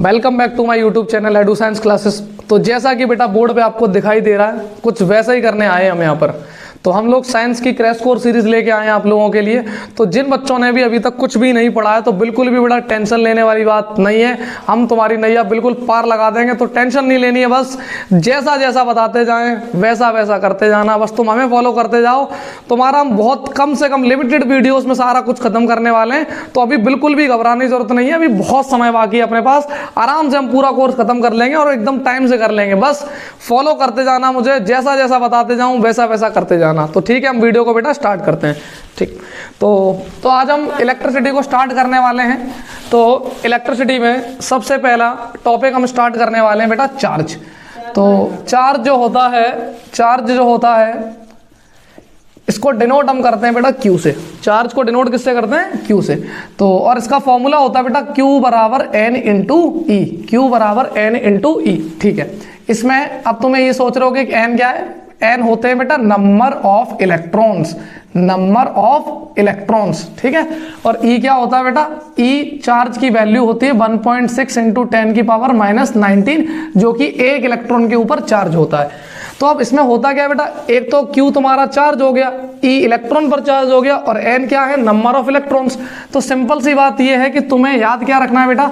Welcome back to my YouTube channel edu science classes. तो जैसा कि बेटा बोर्ड पे आपको दिखाई दे रहा है, कुछ वैसा ही करने आए हम यहाँ पर। तो हम लोग साइंस की क्रैश कोर्स सीरीज लेके आए हैं आप लोगों के लिए। तो जिन बच्चों ने भी अभी तक कुछ भी नहीं पढ़ा है तो बिल्कुल भी बड़ा टेंशन लेने वाली बात नहीं है। हम तुम्हारी नैया बिल्कुल पार लगा देंगे, तो टेंशन नहीं लेनी है। बस जैसा जैसा बताते जाएं वैसा वैसा करते जाना, बस तुम हमें फॉलो करते जाओ। तुम्हारा हम बहुत कम से कम लिमिटेड वीडियोस में सारा कुछ खत्म करने वाले हैं, तो अभी बिल्कुल भी घबराने की जरूरत नहीं है। अभी बहुत समय बाकी है अपने पास, आराम से हम पूरा कोर्स खत्म कर लेंगे और एकदम टाइम से कर लेंगे। बस फॉलो करते जाना मुझे, जैसा जैसा बताते जाऊं वैसा वैसा करते जाना। तो ठीक है, हम वीडियो को बेटा स्टार्ट करते हैं। ठीक, तो आज हम इलेक्ट्रिसिटी को स्टार्ट करने वाले हैं। तो इलेक्ट्रिसिटी में सबसे पहला टॉपिक हम स्टार्ट करने वाले हैं बेटा चार्ज। तो चार्ज जो होता है इसको डिनोट हम करते हैं बेटा Q से। चार्ज को डिनोट किससे करते हैं? Q से। तो और इसका फॉर्मूला होता है बेटा Q बराबर N इंटू ई। Q बराबर N इंटू ई। ठीक है, इसमें अब तुम्हें ये सोच रहे हो कि N क्या है? N होते हैं बेटा number of electrons, number of electrons. ठीक है, और E क्या होता है बेटा? E चार्ज की वैल्यू होती है 1.6 इंटू 10 की पावर -19, जो कि एक इलेक्ट्रॉन के ऊपर चार्ज होता है। तो अब इसमें होता क्या है बेटा, एक तो Q तुम्हारा चार्ज हो गया, E इलेक्ट्रॉन पर चार्ज हो गया, और N क्या है? Number of electrons. तो सिंपल सी बात ये है कि तुम्हें याद क्या रखना है बेटा,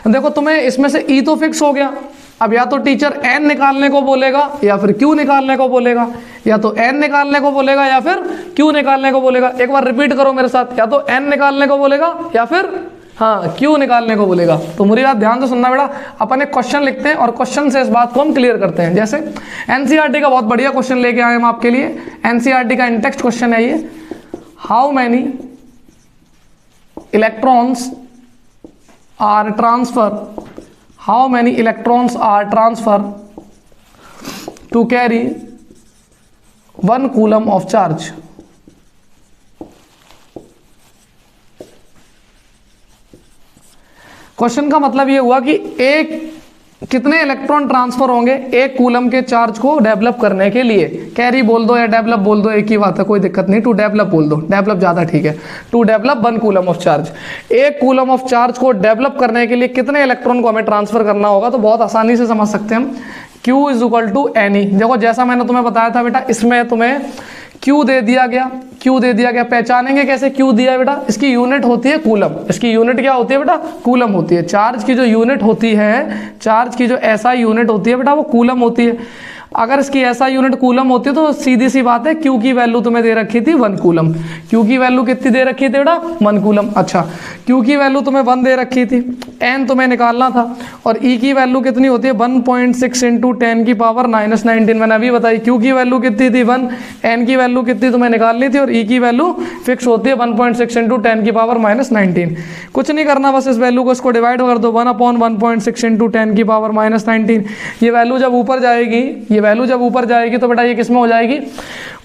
देखो तुम्हें इसमें से E तो फिक्स हो गया। अब या तो टीचर N निकालने को बोलेगा या फिर Q निकालने को बोलेगा, या तो N निकालने को बोलेगा या फिर Q निकालने को बोलेगा। एक बार रिपीट करो मेरे साथ, या तो N निकालने को बोलेगा या फिर Q निकालने को बोलेगा। तो मेरी बात ध्यान से सुनना बेटा, अपन एक क्वेश्चन लिखते हैं और क्वेश्चन से इस बात को हम क्लियर करते हैं। जैसे एनसीईआरटी का बहुत बढ़िया क्वेश्चन लेके आए हम आपके लिए। एनसीईआरटी का इंटेक्स्ट क्वेश्चन है ये, how many electrons are transfer, how many electrons are transferred to carry 1 coulomb of charge। Question का मतलब ये हुआ कि कितने इलेक्ट्रॉन ट्रांसफर होंगे एक कूलम के चार्ज को डेवलप करने के लिए। कैरी बोल दो या डेवलप बोल दो, एक ही बात है, कोई दिक्कत नहीं। टू डेवलप बोल दो, डेवलप ज़्यादा ठीक है। To develop 1 coulomb of charge, एक कूलम ऑफ चार्ज को डेवलप करने के लिए कितने इलेक्ट्रॉन को हमें ट्रांसफर करना होगा। तो बहुत आसानी से समझ सकते हैं हम, Q इज टू NE। देखो जैसा मैंने तुम्हें बताया था बेटा, इसमें तुम्हें Q दे दिया गया। पहचानेंगे कैसे Q दिया है बेटा? इसकी यूनिट होती है कूलम। इसकी यूनिट क्या होती है बेटा? कूलम होती है। चार्ज की जो यूनिट होती है, चार्ज की जो ऐसा यूनिट होती है बेटा, वो कूलम होती है। अगर इसकी ऐसा यूनिट कूलम होती है तो सीधी सी बात है, Q की वैल्यू तुम्हें दे रखी थी 1 कूलम। Q की वैल्यू कितनी दे रखी थी बेटा? 1 कूलम। अच्छा, Q की वैल्यू तुम्हें 1 दे रखी थी, N तुम्हें निकालना था, और E की वैल्यू कितनी होती है? 1.6 इंटू 10 की पावर -19। मैंने अभी बताई Q की वैल्यू कितनी थी? 1। N की वैल्यू कितनी तुम्हें निकालनी थी, और E की वैल्यू फिक्स होती है 1.6 इंटू 10 की पावर -19। कुछ नहीं करना, बस इस वैल्यू को इसको डिवाइड कर दो, 1/1.6 इंटू 10 की पावर -19। ये वैल्यू जब ऊपर जाएगी, तो बेटा ये किस में हो जाएगी?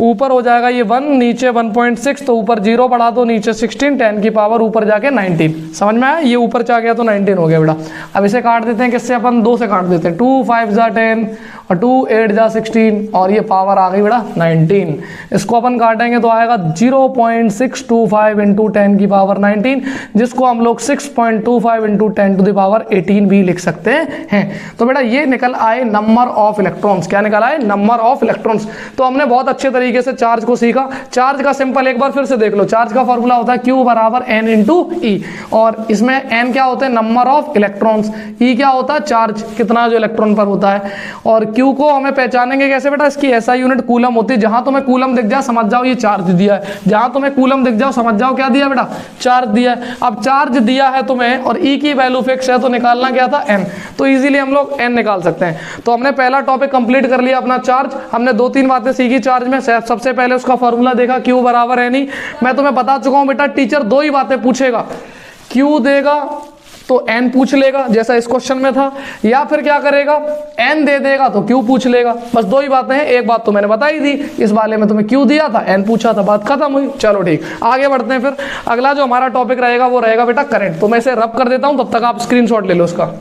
ऊपर हो जाएगा ये 1, नीचे 1.6, तो ऊपर 0 बढ़ा दो, नीचे 16, 10 की पावर ऊपर जाके 19। समझ में आया? ये ऊपर जा गया तो 19 हो गया बेटा। अब इसे काट देते हैं, किससे? अपन 2 से काट देते हैं। 2 5 जा 10 और 2 8 जा 16, और ये पावर आ गई बेटा 19। इसको अपन काटेंगे तो आएगा 0.625 इंटू 10 की पावर 19, जिसको हम लोग 6.25 इंटू 10 टू द पावर 18 भी लिख सकते हैं। तो बेटा ये निकल आए नंबर ऑफ इलेक्ट्रॉन्स। क्या निकल आए? Number of electrons. तो हमने बहुत अच्छे तरीके से चार्ज को सीखा। चार्ज का सिंपल एक बार फिर से देख लो। चार्ज का फॉर्मूला होता है Q बराबर N इंटू ई, और इसमें N क्या होते हैं? Number of electrons. E क्या होता है? चार्ज, कितना जो इलेक्ट्रॉन पर होता है। और Q को हमें पहचानेंगे कैसे बेटा? इसकी ऐसा यूनिट कूलम होती है। जहां तुम्हें कूलम दिख जाए समझ जाओ ये चार्ज दिया है, जहां तुम्हें कूलम दिख जाओ समझ जाओ क्या दिया बेटा? चार्ज दिया है। अब चार्ज दिया है तुम्हें और E की वैल्यू फिक्स है, तो निकालना क्या था? N। तो इजीली हम लोग N निकाल सकते हैं। तो हमने पहला टॉपिक कंप्लीट कर लिया अपना चार्ज। हमने 2-3 बातें सीखी चार्ज में। सबसे पहले उसका फॉर्मूला देखा, Q बराबर NE। मैं तुम्हें बता चुका हूं बेटा, टीचर 2 ही बातें पूछेगा, Q देगा तो N पूछ लेगा जैसा इस क्वेश्चन में था, या फिर क्या करेगा? N दे देगा तो Q पूछ लेगा। बस 2 ही बातें हैं। एक बात तो मैंने बताई थी, इस वाले में तुम्हें Q दिया था, N पूछा था, बात खत्म हुई। चलो ठीक, आगे बढ़ते हैं। फिर अगला जो हमारा टॉपिक रहेगा वो रहेगा बेटा करंट। तो मैं इसे रब कर देता हूं, तब तक आप स्क्रीनशॉट ले लो उसका।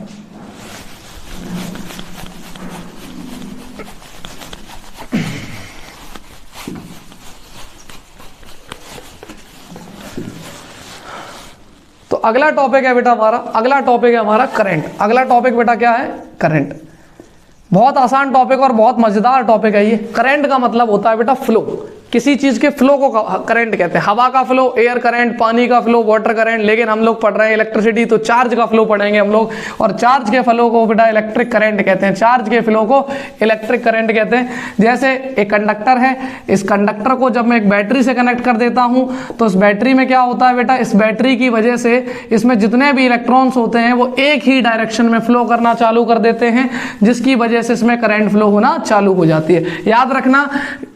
तो अगला टॉपिक है बेटा हमारा, अगला टॉपिक है हमारा करंट। अगला टॉपिक बेटा क्या है? करंट। बहुत आसान टॉपिक और बहुत मजेदार टॉपिक है ये। करंट का मतलब होता है बेटा फ्लो। किसी चीज के फ्लो को करंट कहते हैं। हवा का फ्लो, एयर करंट, पानी का फ्लो, वाटर करंट। लेकिन हम लोग पढ़ रहे हैं इलेक्ट्रिसिटी, तो चार्ज का फ्लो पढ़ेंगे हम लोग, और चार्ज के फ्लो को बेटा इलेक्ट्रिक करंट कहते हैं। चार्ज के फ्लो को इलेक्ट्रिक करंट कहते हैं। जैसे एक कंडक्टर है, इस कंडक्टर को जब मैं एक बैटरी से कनेक्ट कर देता हूं तो इस बैटरी में क्या होता है बेटा, इस बैटरी की वजह से इसमें जितने भी इलेक्ट्रॉन्स होते हैं वो एक ही डायरेक्शन में फ्लो करना चालू कर देते हैं, जिसकी वजह से इसमें करंट फ्लो होना चालू हो जाती है। याद रखना,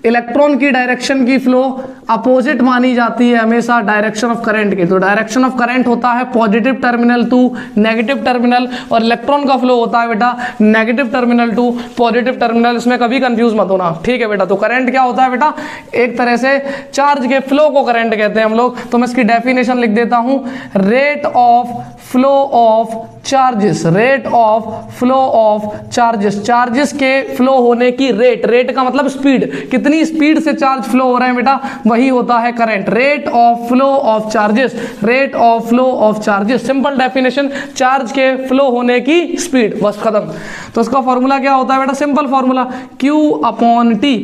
इलेक्ट्रॉन की डायरेक्शन की फ्लो अपोजिट मानी जाती है हमेशा डायरेक्शन ऑफ करंट के। तो डायरेक्शन ऑफ करंट होता है positive terminal to negative terminal, और इलेक्ट्रॉन का फ्लो होता है बेटा negative terminal to positive terminal. इसमें कभी कंफ्यूज मत होना, ठीक है बेटा। तो करंट क्या होता है बेटा? एक तरह से चार्ज के फ्लो को करंट कहते हैं हम लोग। तो मैं इसकी डेफिनेशन लिख देता हूं, rate of flow of charges, rate of flow of charges, charges के फ्लो होने की रेट, रेट का मतलब स्पीड, कितनी स्पीड से चार्ज फ्लो हो रहे हैं बेटा, वही होता है current. Rate of flow of charges, rate of flow of charges, simple definition, charge के फ्लो होने की स्पीड, बस खत्म। तो इसका फॉर्मूला क्या होता है बेटा? Simple formula, Q upon T.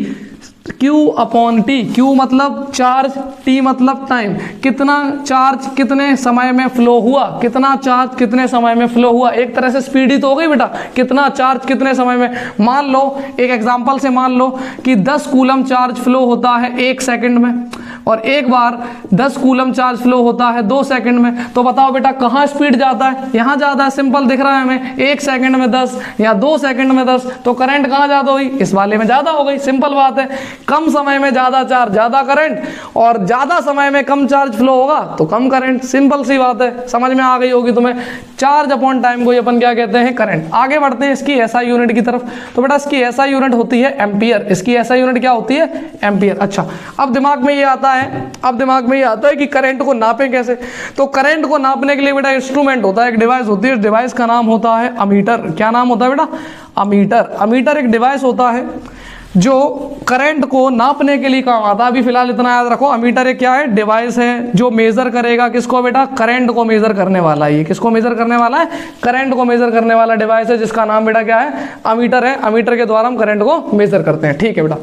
Q upon T, Q मतलब चार्ज, T मतलब टाइम। कितना चार्ज कितने समय में फ्लो हुआ, कितना चार्ज कितने समय में फ्लो हुआ, एक तरह से स्पीड ही तो हो गई बेटा, कितना चार्ज कितने समय में। मान लो एक एग्जांपल से मान लो कि 10 कूलम चार्ज फ्लो होता है 1 सेकंड में, और एक बार 10 कूलम चार्ज फ्लो होता है 2 सेकंड में। तो बताओ बेटा कहाँ स्पीड जाता है? यहाँ ज्यादा है, सिंपल दिख रहा है हमें, 1 सेकंड में 10 या 2 सेकंड में 10, तो करंट कहाँ ज्यादा हुई? इस वाले में ज्यादा हो गई, सिंपल बात है। कम समय में ज्यादा चार्ज ज्यादा करंट, और ज्यादा समय में कम चार्ज फ्लो होगा तो कम करंट, सिंपल सी बात है। समझ में आ गई होगी तुम्हें। चार्ज अपॉन टाइम को अपन क्या कहते हैं? करंट। आगे बढ़ते हैं इसकी एसआई यूनिट की तरफ। तो बेटा इसकी एसआई यूनिट होती है एम्पियर। इसकी एसआई यूनिट क्या होती है? एम्पियर। अच्छा, अब दिमाग में ये आता है कि करंट को नापें कैसे। तो करंट को नापने के लिए बेटा इंस्ट्रूमेंट होता है, एक डिवाइस होती है, डिवाइस का नाम होता है अमीटर। क्या नाम होता है बेटा? अमीटर। अमीटर एक डिवाइस होता है जो करंट को नापने के लिए काम आता है। अभी फिलहाल इतना याद रखो, अमीटर एक क्या है? डिवाइस है जो मेजर करेगा किसको बेटा? करंट को मेजर करने वाला है। ये किसको मेजर करने वाला है? करंट को मेजर करने वाला डिवाइस है, जिसका नाम बेटा क्या है? अमीटर है। अमीटर के द्वारा हम करंट को मेजर करते हैं, ठीक है बेटा।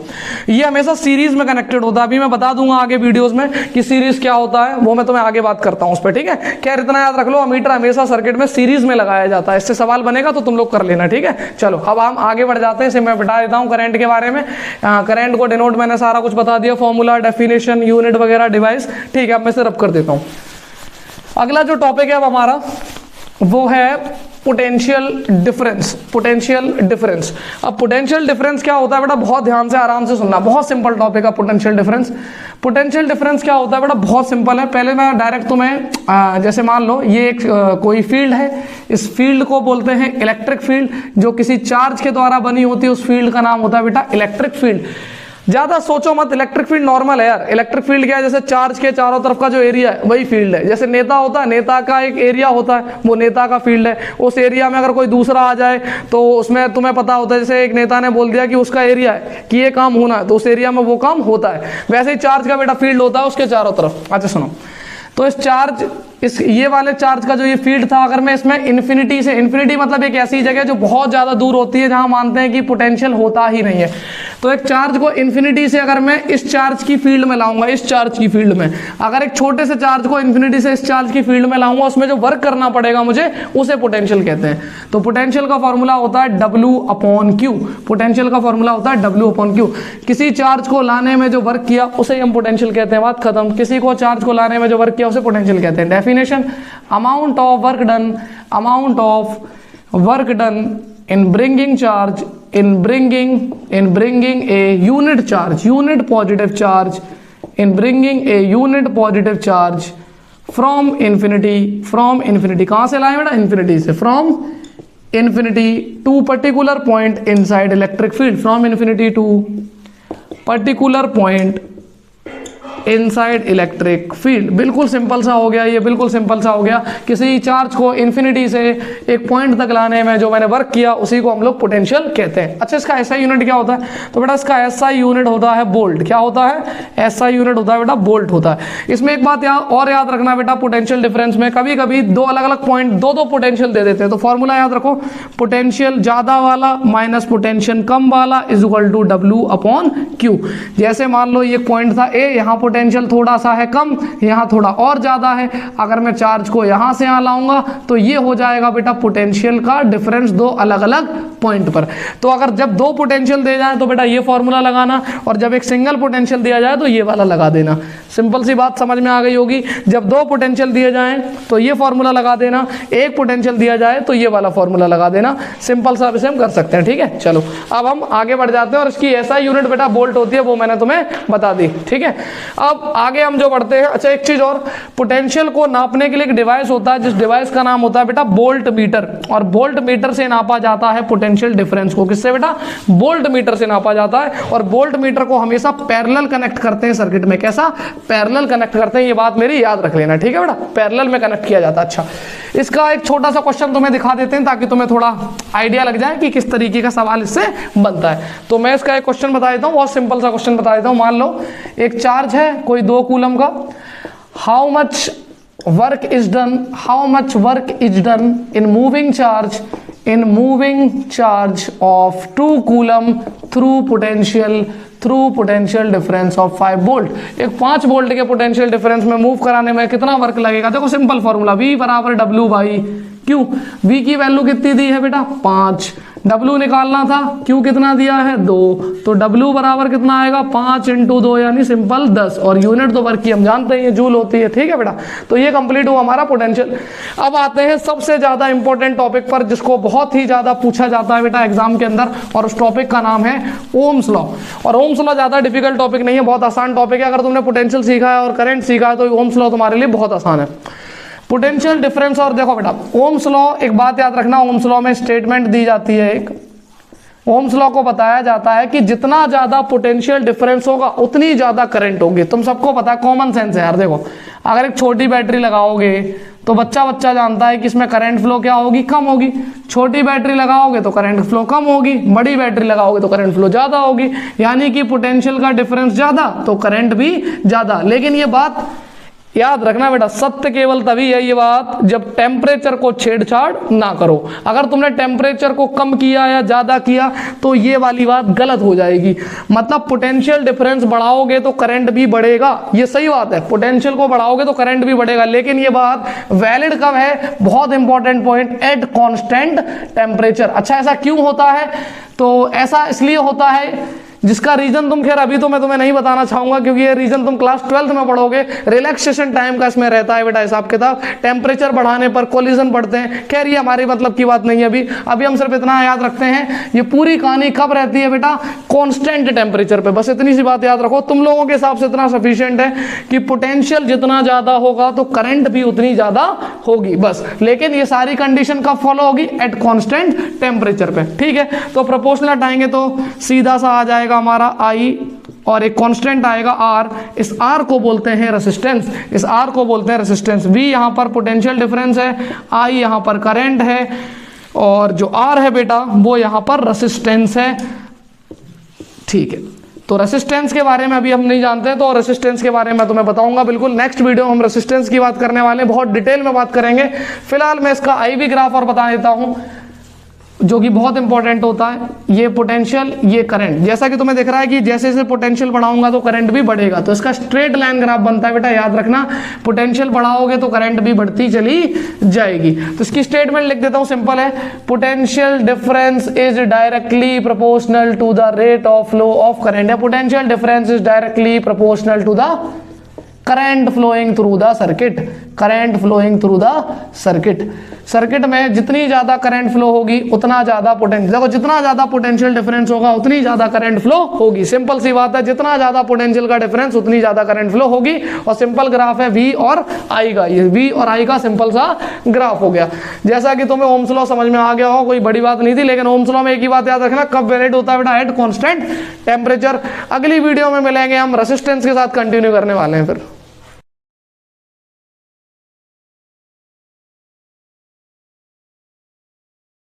ये हमेशा सीरीज में कनेक्टेड होता है। अभी मैं बता दूंगा आगे वीडियोज में कि सीरीज क्या होता है, वो मैं तुम्हें आगे बात करता हूँ उस पर, ठीक है। खैर इतना याद रख लो, अमीटर हमेशा सर्किट में सीरीज में लगाया जाता है। इससे सवाल बनेगा तो तुम लोग कर लेना, ठीक है। चलो अब हम आगे बढ़ जाते हैं। इसे मैं बता देता हूँ करंट के बारे में। करंट को डिनोट मैंने सारा कुछ बता दिया, फॉर्मूला, डेफिनेशन, यूनिट वगैरह, डिवाइस, ठीक है। अब मैं इसे रब कर देता हूं। अगला जो टॉपिक है अब हमारा वो है पोटेंशियल डिफरेंस। Potential difference. अब पोटेंशियल डिफरेंस क्या होता है बेटा? बहुत ध्यान से आराम से सुनना, बहुत सिंपल टॉपिक है पोटेंशियल डिफरेंस। पोटेंशियल डिफरेंस क्या होता है बेटा? बहुत सिंपल है। पहले मैं डायरेक्ट तुम्हें जैसे मान लो ये एक कोई फील्ड है, इस फील्ड को बोलते हैं इलेक्ट्रिक फील्ड। जो किसी चार्ज के द्वारा बनी होती है उस फील्ड का नाम होता है बेटा इलेक्ट्रिक फील्ड। ज्यादा सोचो मत, इलेक्ट्रिक फील्ड नॉर्मल है यार। इलेक्ट्रिक फील्ड क्या है? जैसे चार्ज के चारों तरफ का जो एरिया है वही फील्ड है। जैसे नेता होता है, नेता का एक एरिया होता है, वो नेता का फील्ड है। उस एरिया में अगर कोई दूसरा आ जाए तो उसमें तुम्हें पता होता है, जैसे एक नेता ने बोल दिया कि उसका एरिया है कि ये काम होना है, तो उस एरिया में वो काम होता है। वैसे ही चार्ज का बेटा फील्ड होता है उसके चारों तरफ। अच्छा सुनो, तो इस चार्ज, इस ये वाले चार्ज का जो ये फील्ड था, अगर मैं इसमें इन्फिनिटी से, इन्फिनिटी मतलब एक ऐसी जगह जो बहुत ज्यादा दूर होती है जहां मानते हैं कि पोटेंशियल होता ही नहीं है, तो एक चार्ज को इन्फिनिटी से अगर मैं इस चार्ज की फील्ड में लाऊंगा, इस चार्ज की फील्ड में, अगर एक छोटे से चार्ज को इन्फिनिटी से इस चार्ज की फील्ड में लाऊंगा, उसमें जो वर्क करना पड़ेगा मुझे, उसे पोटेंशियल कहते हैं। तो पोटेंशियल का फॉर्मूला होता है W/Q। पोटेंशियल का फॉर्मूला होता है W/Q। किसी चार्ज को लाने में जो वर्क किया उसे हम पोटेंशियल कहते हैं, बात खत्म। किसी को चार्ज को लाने में जो वर्क किया उसे पोटेंशियल कहते हैं। Definition, amount of work done, amount of work done in bringing charge, in bringing a unit charge, unit positive charge, in bringing a unit positive charge from infinity कहाँ से लाए बेटा? infinity से, from infinity to particular point inside electric field, from infinity to particular point inside electric field. बिल्कुल simple सा हो गया ये, बिल्कुल सिंपल सा हो गया। किसी चार्ज को इन्फिनिटी से एक पॉइंट तक लाने में जो मैंने वर्क किया उसी को हम लोग पोटेंशियल कहते हैं। अच्छा, इसका एसआई यूनिट क्या होता है? तो बेटा इसका एसआई यूनिट होता है वोल्ट। क्या होता है? एसआई यूनिट होता है बेटा वोल्ट होता है। इसमें एक बात और याद रखना बेटा, पोटेंशियल डिफरेंस में कभी कभी दो अलग अलग पॉइंट दो पोटेंशियल दे देते हैं, तो फॉर्मूला याद रखो, पोटेंशियल ज्यादा वाला माइनस पोटेंशियल कम वाला is equal to W upon Q। जैसे मान लो ये पॉइंट था A, यहाँ पोटेंशियल थोड़ा सा है कम, यहाँ थोड़ा और ज्यादा है। अगर मैं चार्ज को यहाँ से यहाँ लाऊंगा तो ये हो जाएगा बेटा पोटेंशियल का डिफरेंस दो अलग अलग पॉइंट पर। तो अगर जब दो पोटेंशियल दे जाए तो बेटा ये फॉर्मूला लगाना, और जब एक सिंगल पोटेंशियल दिया जाए तो ये वाला लगा देना। सिंपल सी बात समझ में आ गई होगी। जब दो पोटेंशियल दिए जाएं तो ये फॉर्मूला लगा देना, एक पोटेंशियल दिया जाए तो ये वाला फॉर्मूला लगा देना। सिंपल सा इसे हम कर सकते हैं, ठीक है। चलो अब हम आगे बढ़ जाते हैं, और इसकी एसआई यूनिट बेटा वोल्ट होती है, वो मैंने तुम्हें बता दी, ठीक है। अब आगे हम जो बढ़ते हैं, अच्छा एक चीज और, पोटेंशियल को नापने के लिए एक डिवाइस होता है, जिस डिवाइस का नाम होता है बेटा वोल्ट मीटर, और वोल्ट मीटर से नापा जाता है पोटेंशियल डिफरेंस को। किससे बेटा? वोल्ट मीटर से नापा जाता है। और वोल्ट मीटर को हमेशा पैरेलल कनेक्ट करते हैं सर्किट में। कैसा? पैरेलल कनेक्ट करते हैं, ये बात मेरी याद रख लेना, ठीक है बेटा, पैरेलल में कनेक्ट किया जाता है। अच्छा, इसका एक छोटा सा क्वेश्चन तुम्हें दिखा देते हैं ताकि तुम्हें थोड़ा आइडिया लग जाए कि किस तरीके का सवाल इससे बनता है। तो मैं इसका एक क्वेश्चन बता देता हूँ, बहुत सिंपल सा क्वेश्चन बता देता हूँ। मान लो एक चार्ज है कोई 2 कूलम का, how much work is done in moving charge of 2 coulomb through potential difference of 5 volt. एक 5 वोल्ट के पोटेंशियल डिफरेंस में मूव कराने में कितना वर्क लगेगा? देखो सिंपल फॉर्मूला, V बराबर W बाई Q। V की वैल्यू कितनी दी है बेटा? 5। W निकालना था, Q कितना दिया है? 2। तो W बराबर कितना आएगा? 5 × 2 यानी सिंपल 10। और यूनिट तो वर्क की हम जानते हैं, ये जूल होती है, ठीक है बेटा। तो ये कंप्लीट हुआ हमारा पोटेंशियल। अब आते हैं सबसे ज्यादा इंपॉर्टेंट टॉपिक पर, जिसको बहुत ही ज्यादा पूछा जाता है बेटा एग्जाम के अंदर, और उस टॉपिक का नाम है ओम्स लॉ। और ओम्स लॉ ज्यादा डिफिकल्ट टॉपिक नहीं है, बहुत आसान टॉपिक है। अगर तुमने पोटेंशियल सीखा है और करंट सीखा है तो ओम्स लॉ तुम्हारे लिए बहुत आसान है। पोटेंशियल डिफरेंस, और देखो बेटा ओम्स लॉ, एक बात याद रखना, ओम्स लॉ में स्टेटमेंट दी जाती है एक, ओम्स लॉ को बताया जाता है कि जितना ज्यादा पोटेंशियल डिफरेंस होगा उतनी ज्यादा करंट होगी। तुम सबको पता है, कॉमन सेंस है यार। देखो अगर एक छोटी बैटरी लगाओगे तो बच्चा जानता है कि इसमें करंट फ्लो क्या होगी? कम होगी। छोटी बैटरी लगाओगे तो करंट फ्लो कम होगी, बड़ी बैटरी लगाओगे तो करंट फ्लो ज्यादा होगी। यानी कि पोटेंशियल का डिफरेंस ज्यादा तो करंट भी ज्यादा। लेकिन ये बात याद रखना बेटा, सत्य केवल तभी है ये बात जब टेम्परेचर को छेड़छाड़ ना करो। अगर तुमने टेम्परेचर को कम किया या ज्यादा किया तो ये वाली बात गलत हो जाएगी। मतलब पोटेंशियल डिफरेंस बढ़ाओगे तो करंट भी बढ़ेगा, ये सही बात है। पोटेंशियल को बढ़ाओगे तो करंट भी बढ़ेगा, लेकिन ये बात वैलिड कब है? बहुत important point, at constant temperature. अच्छा, ऐसा क्यों होता है? तो ऐसा इसलिए होता है जिसका रीजन तुम खैर अभी तो मैं तुम्हें नहीं बताना चाहूंगा, क्योंकि ये रीजन तुम क्लास 12th में पढ़ोगे। रिलैक्सेशन टाइम का इसमें रहता है बेटा हिसाब किताब। टेम्परेचर बढ़ाने पर कोलिजन बढ़ते हैं। खैर ये हमारी मतलब की बात नहीं है अभी हम सिर्फ इतना याद रखते हैं, ये पूरी कहानी कब रहती है बेटा? कांस्टेंट टेम्परेचर पे। बस इतनी सी बात याद रखो, तुम लोगों के हिसाब से इतना सफिशिएंट है कि पोटेंशियल जितना ज्यादा होगा तो करंट भी उतनी ज्यादा होगी, बस। लेकिन ये सारी कंडीशन कब फॉलो होगी? एट कांस्टेंट टेम्परेचर पे, ठीक है। तो प्रोपोर्शनल हटाएंगे तो सीधा सा आ जाएगा हमारा I, और एक कांस्टेंट आएगा R। इस R को बोलते हैं रेसिस्टेंस, इस R को बोलते हैं रेसिस्टेंस। V यहाँ पर पोटेंशियल डिफरेंस है, I यहाँ पर करंट है, और जो R है बेटा वो यहाँ पर रेसिस्टेंस है, ठीक है। तो रेसिस्टेंस के बारे में अभी हम नहीं जानते, तो रेसिस्टेंस के बारे में तुम्हें बताऊंगा बिल्कुल। नेक्स्ट वीडियो में हम रेसिस्टेंस की बात करने वाले हैं, बहुत डिटेल में बात करेंगे। फिलहाल मैं इसका IV ग्राफ और बता देता हूं, जो कि बहुत इंपॉर्टेंट होता है। ये पोटेंशियल, ये करंट, जैसा कि तुम्हें दिख रहा है कि जैसे जैसे पोटेंशियल बढ़ाऊंगा तो करंट भी बढ़ेगा, तो इसका स्ट्रेट लाइन ग्राफ बनता है बेटा, याद रखना। पोटेंशियल बढ़ाओगे तो करंट भी बढ़ती चली जाएगी। तो इसकी स्टेटमेंट लिख देता हूं, सिंपल है। Potential difference is directly proportional to the rate of flow of current, या potential difference is directly proportional to the current flowing through the circuit, current flowing through the circuit. Circuit में जितनी ज्यादा current flow होगी उतना ज्यादा potential, देखो जितना ज्यादा पोटेंशियल डिफरेंस होगा उतनी ज्यादा करंट फ्लो होगी, सिंपल सी बात है, जितना ज्यादा पोटेंशियल का डिफरेंस उतनी ज्यादा करंट फ्लो होगी। और सिंपल ग्राफ है V और I का, ये V और I का सिंपल सा ग्राफ हो गया। जैसा कि तुम्हें ओम्स लॉ समझ में आ गया हो, कोई बड़ी बात नहीं थी, लेकिन ओम्स लॉ में एक ही बात याद रखना, कब वैलिड होता है बेटा, एट कांस्टेंट टेम्परेचर। अगली वीडियो में मिलेंगे हम, रेजिस्टेंस के साथ कंटिन्यू करने वाले हैं फिर।